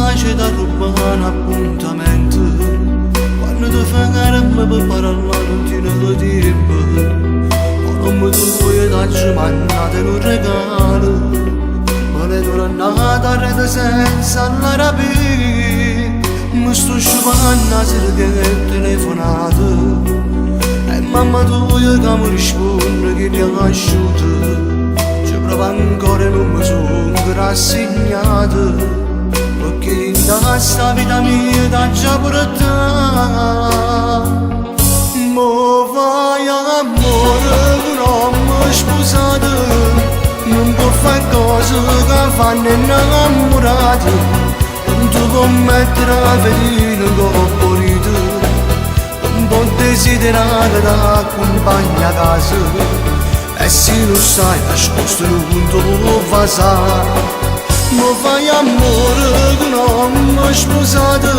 pace da rubare un appuntamento. Quando ti fai caramba per parlare non ti ne tempo. O non mi vuoi darci mannate in un regalo. Vuole tornata a rete senza la rapire. Mi sto sciupando a sera che è telefonato. E mamma tua che mi risponde che ti ha lasciato. Ci provo ancora e non mi sono rassegnato, perché in questa vita mia da già portata. Mo vai amore che non mi sposato, non può fare cose che fanno innamorati, non ti può mettere a vedere come volete, non può desiderare da compagna a casa. E se lo sai nascosto non te lo fa sa. Ma fai amore che non mi sposato,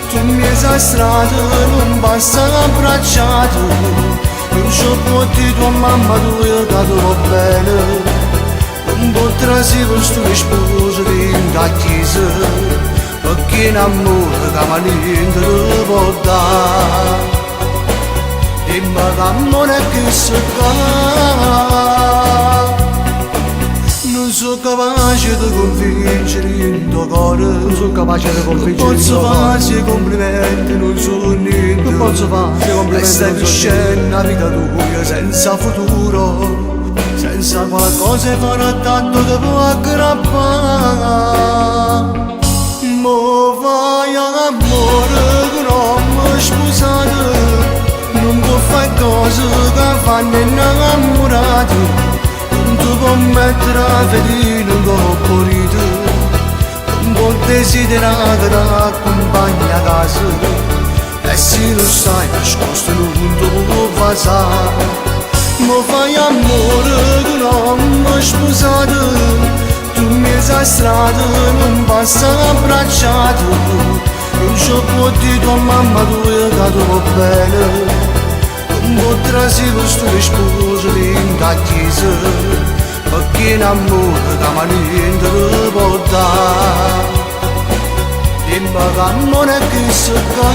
tu mi hai sastrato, non basta abbracciato. Non c'ho potuto tua mamma tu hai dato bene, non potrà si questo sposo di chiesa, perché in amore che mi niente lo può dare. Dimmi che amore che si fa. Non sono capace di convincere il tuo cuore. Non sono capace di convincere il tuo cuore. Non posso farsi complimenti, non so niente. Non posso farsi complimenti. E stai viscendo la vita tua senza futuro, senza qualcosa che farà tanto che può aggrappare. Mo vai amore che non mi sposato, non può fare cose che fanno innamorati, non ti può mettere a vedere come volete, non può desiderare da compagna a casa. E se lo sai nascosto non te lo fa sa. Ma fai amore che non mi sposato, tu mi hai sastrato, non basta abbracciato. Non c'ho potuto tua mamma tu hai dato bene, non potrà si questo sposo di chiesa, perché in amore che mi niente lo può dare. Dimmi che amore che si fa.